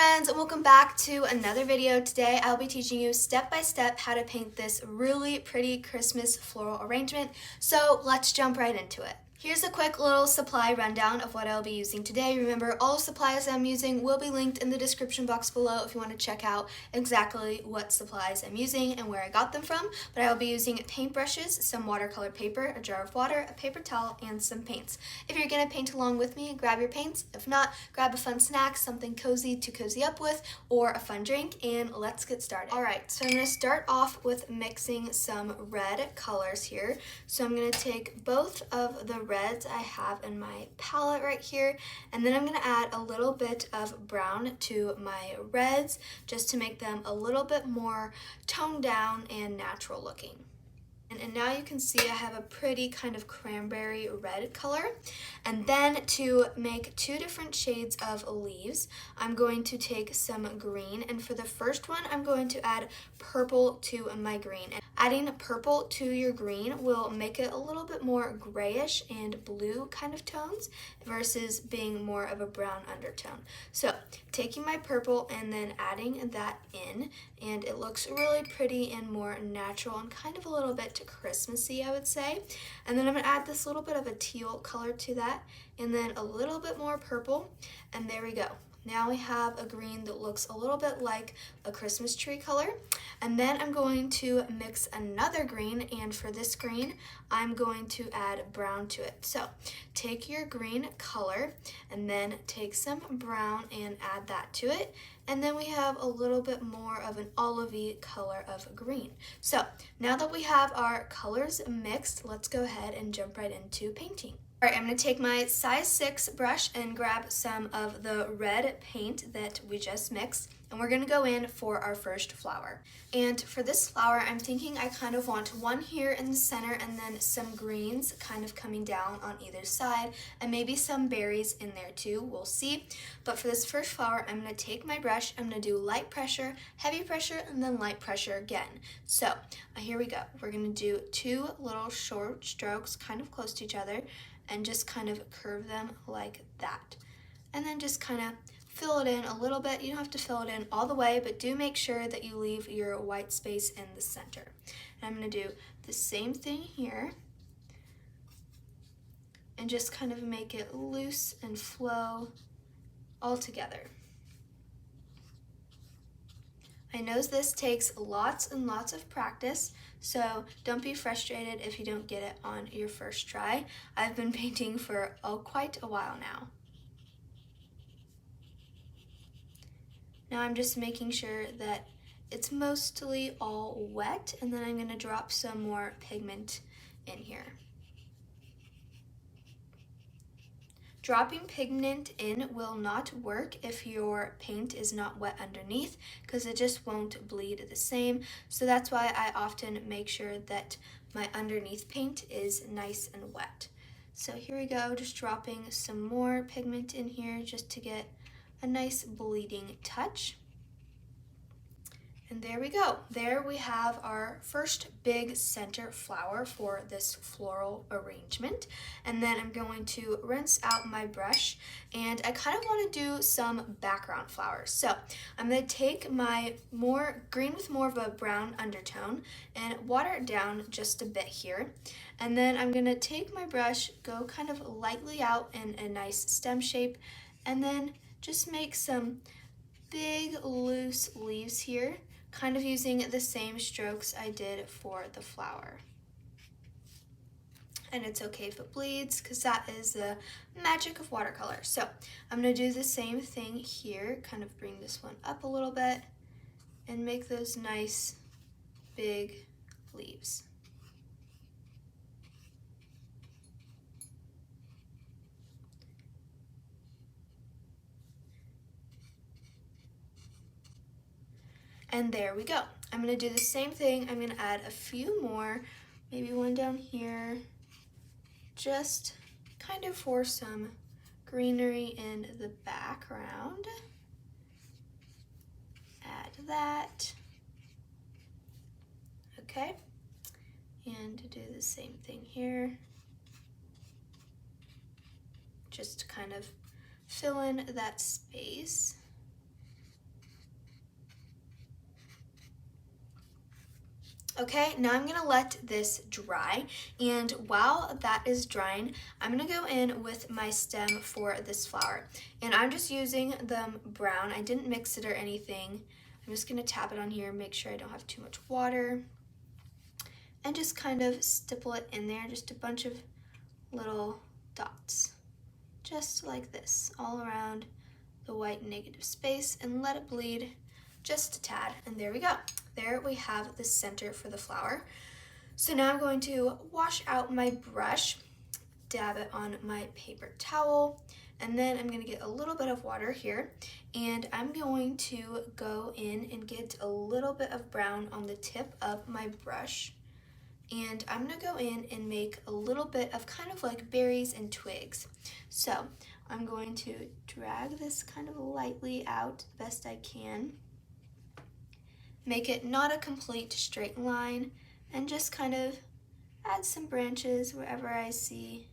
friends, and welcome back to another video. Today I'll be teaching you step by step how to paint this really pretty Christmas floral arrangement. So let's jump right into it. Here's a quick little supply rundown of what I'll be using today. Remember, all supplies I'm using will be linked in the description box below if you want to check out exactly what supplies I'm using and where I got them from. But I will be using paintbrushes, some watercolor paper, a jar of water, a paper towel, and some paints. If you're going to paint along with me, grab your paints. If not, grab a fun snack, something cozy to cozy up with, or a fun drink, and let's get started. Alright, so I'm going to start off with mixing some red colors here. So I'm going to take both of the reds I have in my palette right here, and then I'm going to add a little bit of brown to my reds just to make them a little bit more toned down and natural looking. And now you can see I have a pretty kind of cranberry red color. And then to make two different shades of leaves, I'm going to take some green. And for the first one, I'm going to add purple to my green. And adding purple to your green will make it a little bit more grayish and blue kind of tones versus being more of a brown undertone. So taking my purple and then adding that in, and it looks really pretty and more natural and kind of a little bit Christmassy, I would say. And then I'm going to add this little bit of a teal color to that, and then a little bit more purple, and there we go. Now we have a green that looks a little bit like a Christmas tree color. And then I'm going to mix another green, and for this green, I'm going to add brown to it. So take your green color and then take some brown and add that to it. And then we have a little bit more of an olivey color of green. So now that we have our colors mixed, let's go ahead and jump right into painting. All right, I'm going to take my size 6 brush and grab some of the red paint that we just mixed, and we're going to go in for our first flower. And for this flower, I'm thinking I kind of want one here in the center and then some greens kind of coming down on either side, and maybe some berries in there too, we'll see. But for this first flower, I'm going to take my brush, I'm going to do light pressure, heavy pressure, and then light pressure again. So here we go. We're going to do 2 little short strokes kind of close to each other, and just kind of curve them like that. And then just kind of fill it in a little bit. You don't have to fill it in all the way, but do make sure that you leave your white space in the center. And I'm going to do the same thing here, and just kind of make it loose and flow all together. I know this takes lots and lots of practice, so don't be frustrated if you don't get it on your first try. I've been painting for quite a while now. Now I'm just making sure that it's mostly all wet, and then I'm going to drop some more pigment in here. Dropping pigment in will not work if your paint is not wet underneath, because it just won't bleed the same. So that's why I often make sure that my underneath paint is nice and wet. So here we go, just dropping some more pigment in here just to get a nice bleeding touch. And there we go. There we have our first big center flower for this floral arrangement. And then I'm going to rinse out my brush, and I kind of want to do some background flowers. So I'm going to take my more green with more of a brown undertone and water it down just a bit here. And then I'm going to take my brush, go kind of lightly out in a nice stem shape, and then just make some big loose leaves here, kind of using the same strokes I did for the flower. And it's okay if it bleeds, because that is the magic of watercolor. So I'm going to do the same thing here, kind of bring this one up a little bit and make those nice big leaves. And there we go. I'm going to do the same thing. I'm going to add a few more, maybe one down here, just kind of for some greenery in the background. Add that. Okay. And do the same thing here. Just to kind of fill in that space. Okay, now I'm gonna let this dry, and while that is drying, I'm gonna go in with my stem for this flower. And I'm just using them brown. I didn't mix it or anything. I'm just gonna tap it on here, make sure I don't have too much water, and just kind of stipple it in there, just a bunch of little dots, just like this, all around the white negative space, and let it bleed just a tad, and there we go. There we have the center for the flower. So now I'm going to wash out my brush, dab it on my paper towel, and then I'm going to get a little bit of water here, and I'm going to go in and get a little bit of brown on the tip of my brush, and I'm going to go in and make a little bit of kind of like berries and twigs. So I'm going to drag this kind of lightly out the best I can, make it not a complete straight line, and just kind of add some branches wherever I see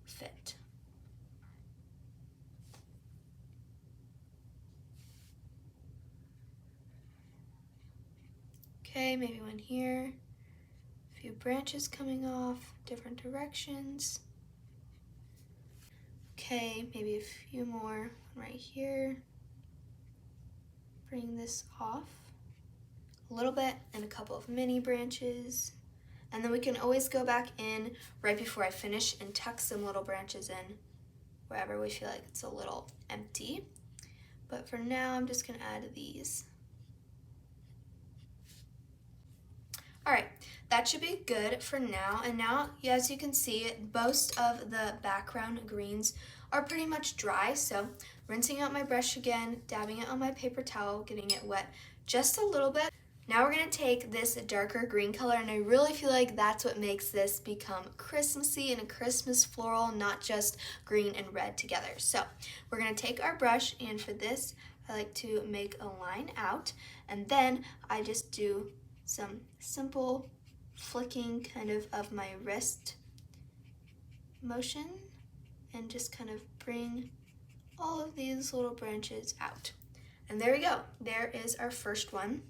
fit. Okay, maybe one here, a few branches coming off different directions. Okay, maybe a few more right here. Bring this off a little bit, and a couple of mini branches. And then we can always go back in right before I finish and tuck some little branches in wherever we feel like it's a little empty. But for now, I'm just gonna add these. All right, that should be good for now. And now, as you can see, most of the background greens are pretty much dry. So rinsing out my brush again, dabbing it on my paper towel, getting it wet just a little bit. Now we're gonna take this darker green color, and I really feel like that's what makes this become Christmassy and a Christmas floral, not just green and red together. So we're gonna take our brush, and for this, I like to make a line out, and then I just do some simple flicking kind of my wrist motion, and just kind of bring all of these little branches out. And there we go. There is our first one.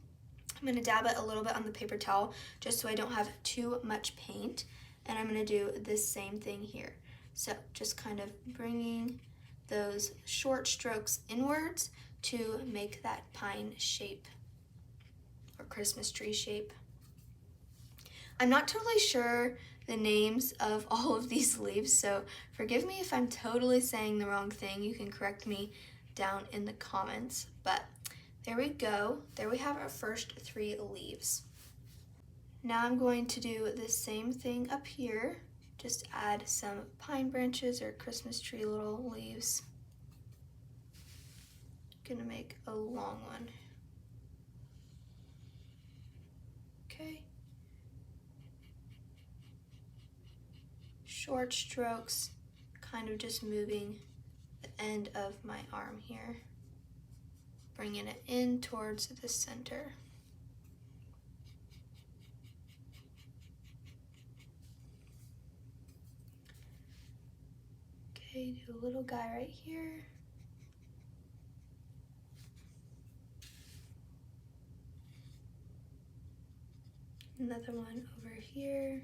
I'm going to dab it a little bit on the paper towel just so I don't have too much paint. And I'm going to do this same thing here. So just kind of bringing those short strokes inwards to make that pine shape or Christmas tree shape. I'm not totally sure the names of all of these leaves, so forgive me if I'm totally saying the wrong thing. You can correct me down in the comments, but there we go. There we have our first 3 leaves. Now I'm going to do the same thing up here. Just add some pine branches or Christmas tree little leaves. Gonna make a long one. Okay. Short strokes, kind of just moving the end of my arm here, bringing it in towards the center. Okay, do a little guy right here. Another one over here.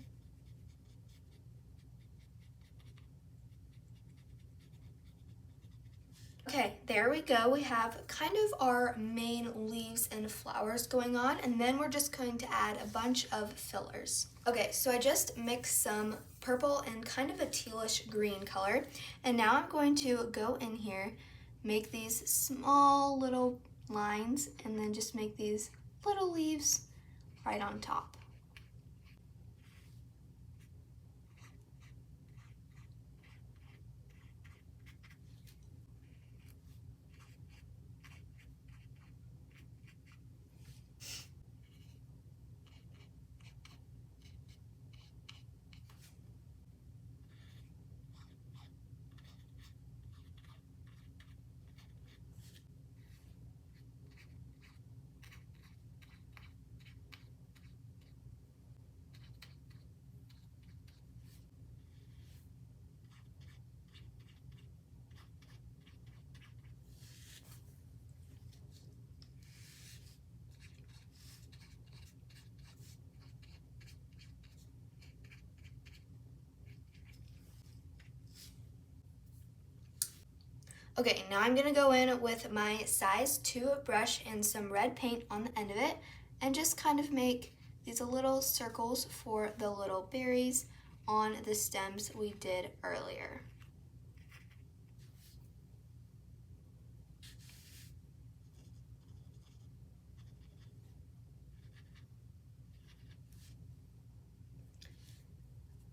Okay, there we go. We have kind of our main leaves and flowers going on, and then we're just going to add a bunch of fillers. Okay, so I just mixed some purple and kind of a tealish green color, and now I'm going to go in here, make these small little lines, and then just make these little leaves right on top. Okay, now I'm gonna go in with my size 2 brush and some red paint on the end of it and just kind of make these little circles for the little berries on the stems we did earlier.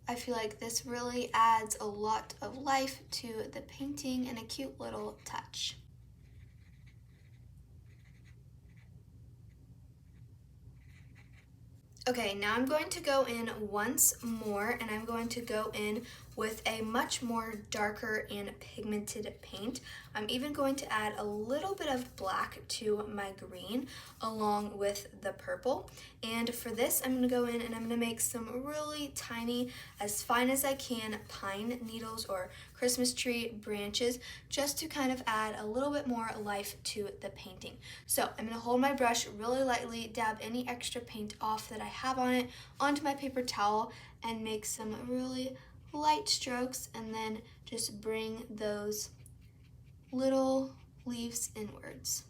I feel like this really adds a lot of life to the painting and a cute little touch. Okay, now I'm going to go in once more, and I'm going to go in with a much more darker and pigmented paint. I'm even going to add a little bit of black to my green along with the purple. And for this, I'm gonna go in and I'm gonna make some really tiny, as fine as I can, pine needles or Christmas tree branches, just to kind of add a little bit more life to the painting. So I'm gonna hold my brush really lightly, dab any extra paint off that I have on it onto my paper towel, and make some really light strokes, and then just bring those little leaves inwards.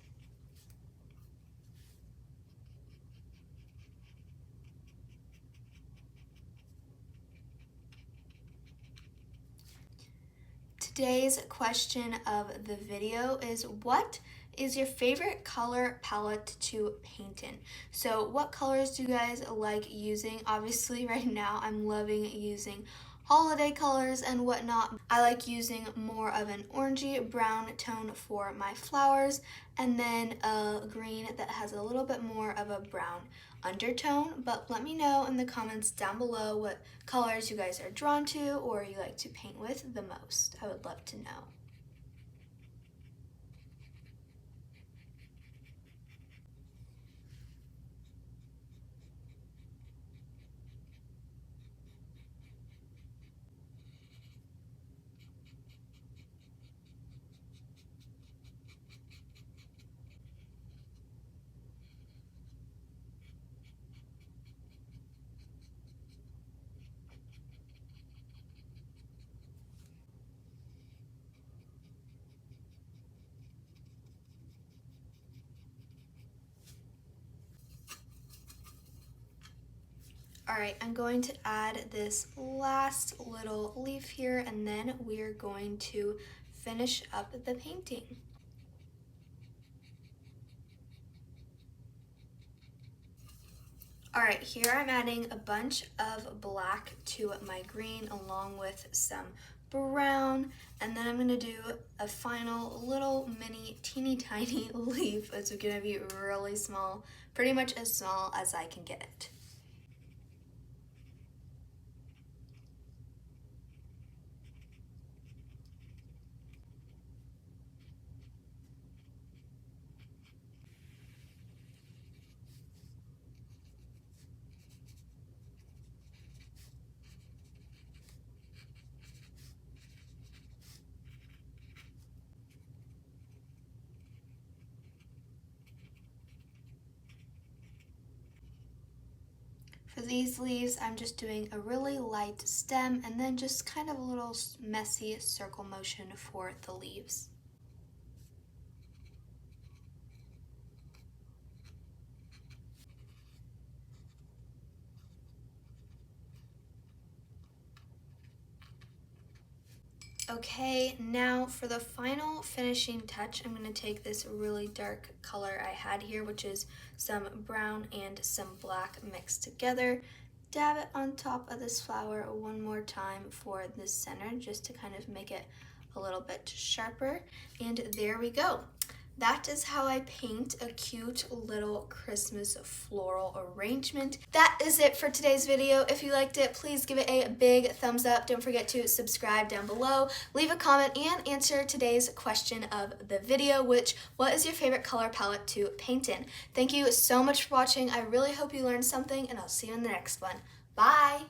Today's question of the video is, what is your favorite color palette to paint in? So what colors do you guys like using? Obviously right now I'm loving using holiday colors and whatnot. I like using more of an orangey brown tone for my flowers, and then a green that has a little bit more of a brown undertone. But let me know in the comments down below what colors you guys are drawn to or you like to paint with the most. I would love to know. All right, I'm going to add this last little leaf here, and then we're going to finish up the painting. All right, here I'm adding a bunch of black to my green along with some brown, and then I'm gonna do a final little mini teeny tiny leaf. It's gonna be really small, pretty much as small as I can get it. For these leaves, I'm just doing a really light stem and then just kind of a little messy circle motion for the leaves. Okay, now for the final finishing touch, I'm going to take this really dark color I had here, which is some brown and some black mixed together. Dab it on top of this flower one more time for the center, just to kind of make it a little bit sharper. And there we go. That is how I paint a cute little Christmas floral arrangement. That is it for today's video. If you liked it, please give it a big thumbs up. Don't forget to subscribe down below. Leave a comment and answer today's question of the video, which, what is your favorite color palette to paint in? Thank you so much for watching. I really hope you learned something, and I'll see you in the next one. Bye!